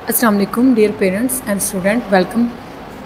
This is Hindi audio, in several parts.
Assalamu alaikum dear parents and student, welcome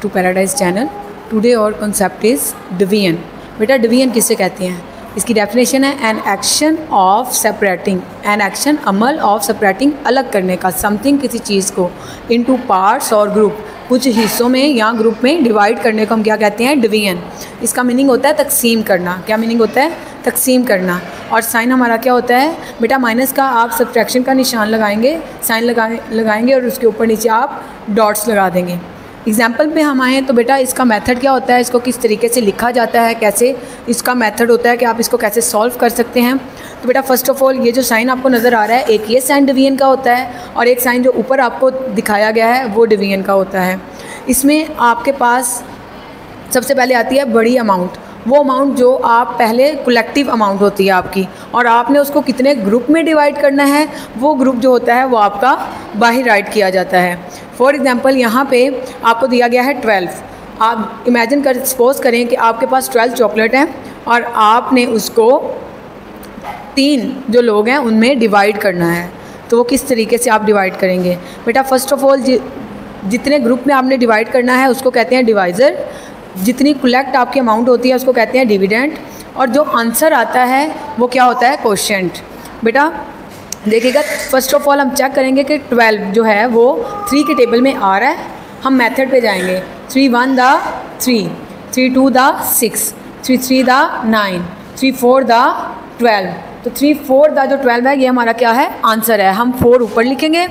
to Paradise channel. Today our concept is division. बेटा डिवीजन किसे कहते हैं? इसकी डेफिनेशन है an action of separating, an action Amal of separating, अलग करने का, समथिंग किसी चीज़ को इनटू पार्ट्स और ग्रुप, कुछ हिस्सों में या ग्रुप में डिवाइड करने को हम क्या कहते हैं? डिवीजन। इसका मीनिंग होता है तकसीम करना। क्या मीनिंग होता है? तकसीम करना। और साइन हमारा क्या होता है बेटा? माइनस का आप सब्ट्रैक्शन का निशान लगाएंगे, साइन लगाएंगे और उसके ऊपर नीचे आप डॉट्स लगा देंगे। एग्जाम्पल पे हम आएँ तो बेटा इसका मेथड क्या होता है, इसको किस तरीके से लिखा जाता है, कैसे इसका मेथड होता है कि आप इसको कैसे सॉल्व कर सकते हैं। तो बेटा फर्स्ट ऑफ ऑल ये जो साइन आपको नज़र आ रहा है, एक ये साइन डिवीजन का होता है और एक साइन जो ऊपर आपको दिखाया गया है वो डिवीजन का होता है। इसमें आपके पास सबसे पहले आती है बड़ी अमाउंट, वो अमाउंट जो आप पहले कलेक्टिव अमाउंट होती है आपकी, और आपने उसको कितने ग्रुप में डिवाइड करना है, वो ग्रुप जो होता है वो आपका बाहर राइट किया जाता है। फॉर एग्ज़ाम्पल यहाँ पे आपको दिया गया है 12। आप इमेजिन कर सपोज़ करें कि आपके पास 12 चॉकलेट हैं और आपने उसको 3 जो लोग हैं उनमें डिवाइड करना है। तो वो किस तरीके से आप डिवाइड करेंगे बेटा? फर्स्ट ऑफ ऑल जितने ग्रुप में आपने डिवाइड करना है उसको कहते हैं डिवाइज़र, जितनी कलेक्ट आपकी अमाउंट होती है उसको कहते हैं डिविडेंड, और जो आंसर आता है वो क्या होता है? कोशेंट। बेटा देखिएगा फर्स्ट ऑफ ऑल हम चेक करेंगे कि 12 जो है वो 3 के टेबल में आ रहा है। हम मेथड पे जाएंगे। 3 1 द 3, 3 2 द 6, 3 3 द 9, 3 4 द 12। तो 3 4 द जो 12 है ये हमारा क्या है? आंसर है। हम 4 ऊपर लिखेंगे,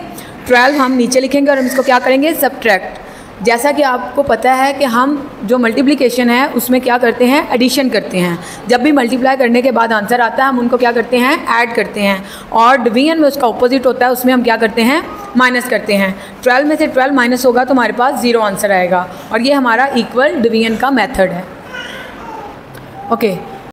12 हम नीचे लिखेंगे और हम इसको क्या करेंगे? सब्ट्रैक्ट। जैसा कि आपको पता है कि हम जो मल्टीप्लिकेशन है उसमें क्या करते हैं? एडिशन करते हैं। जब भी मल्टीप्लाई करने के बाद आंसर आता है हम उनको क्या करते हैं? ऐड करते हैं। और डिवीजन में उसका ऑपोजिट होता है, उसमें हम क्या करते हैं? माइनस करते हैं। 12 में से 12 माइनस होगा तो हमारे पास 0 आंसर आएगा, और ये हमारा इक्वल डिवीजन का मेथड है।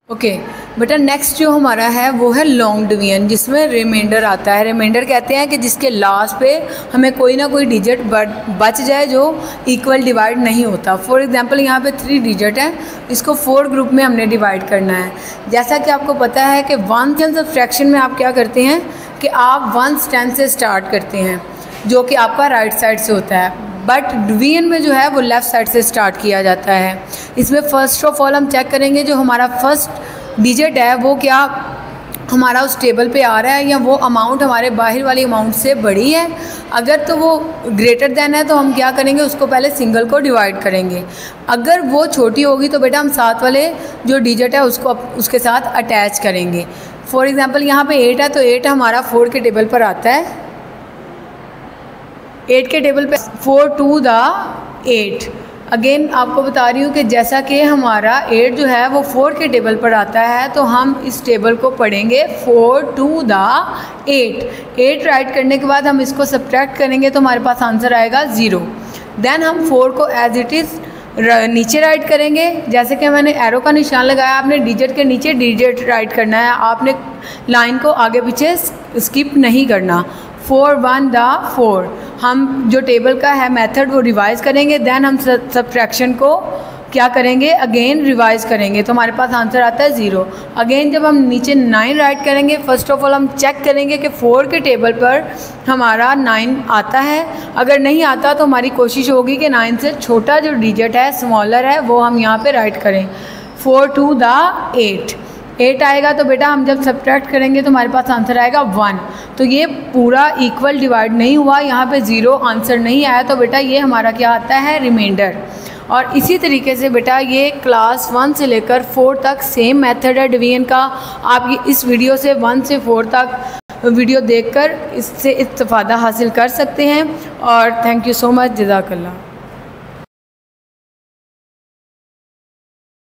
ओके बेटा नेक्स्ट जो हमारा है वो है लॉन्ग डिवीजन, जिसमें रिमाइंडर आता है। रिमाइंडर कहते हैं कि जिसके लास्ट पे हमें कोई ना कोई डिजिट बच जाए जो इक्वल डिवाइड नहीं होता। फॉर एग्जांपल यहाँ पे 3 डिजिट है, इसको 4 ग्रुप में हमने डिवाइड करना है। जैसा कि आपको पता है कि 1 टेंथ सब्ट्रैक्शन में आप क्या करते हैं कि आप 1 टेंथ से स्टार्ट करते हैं, जो कि आपका राइट साइड से होता है, बट डिवीजन में जो है वो लेफ़्ट साइड से स्टार्ट किया जाता है। इसमें फर्स्ट ऑफ ऑल हम चेक करेंगे जो हमारा फर्स्ट डिजिट है वो क्या हमारा उस टेबल पे आ रहा है, या वो अमाउंट हमारे बाहर वाली अमाउंट से बड़ी है। अगर तो वो ग्रेटर देन है तो हम क्या करेंगे? उसको पहले सिंगल को डिवाइड करेंगे। अगर वो छोटी होगी तो बेटा हम साथ वाले जो डिजिट है उसको उसके साथ अटैच करेंगे। फॉर एग्ज़ाम्पल यहाँ पे 8 है तो 8 हमारा 4 के टेबल पर आता है। 8 के टेबल पे 4 2 द 8। अगेन आपको बता रही हूँ कि जैसा कि हमारा 8 जो है वो 4 के टेबल पर आता है तो हम इस टेबल को पढ़ेंगे 4 2 द 8। 8 राइट करने के बाद हम इसको सब्ट्रैक्ट करेंगे तो हमारे पास आंसर आएगा 0। देन हम 4 को एज इट इज़ नीचे राइट करेंगे। जैसे कि मैंने एरो का निशान लगाया, आपने डिजिट के नीचे डिजिट राइट करना है, आपने लाइन को आगे पीछे स्किप नहीं करना। 4 1 द 4 हम जो टेबल का है मेथड वो रिवाइज़ करेंगे। देन हम सब्ट्रैक्शन को क्या करेंगे? अगेन रिवाइज़ करेंगे तो हमारे पास आंसर आता है 0। अगेन जब हम नीचे 9 राइट करेंगे, फर्स्ट ऑफ ऑल हम चेक करेंगे कि 4 के टेबल पर हमारा 9 आता है। अगर नहीं आता तो हमारी कोशिश होगी कि 9 से छोटा जो डिजिट है, स्मॉलर है, वो हम यहाँ पे राइट करें। 4 2 द 8 आएगा तो बेटा हम जब सब्ट्रैक्ट करेंगे तो हमारे पास आंसर आएगा 1। तो ये पूरा इक्वल डिवाइड नहीं हुआ, यहाँ पे 0 आंसर नहीं आया, तो बेटा ये हमारा क्या आता है? रिमाइंडर। और इसी तरीके से बेटा ये क्लास 1 से लेकर 4 तक सेम मेथड है डिवीजन का। आप ये इस वीडियो से 1 से 4 तक वीडियो देखकर इससे इस्तिफ़ादा हासिल कर सकते हैं। और थैंक यू सो मच, जज़ाकल्लाह।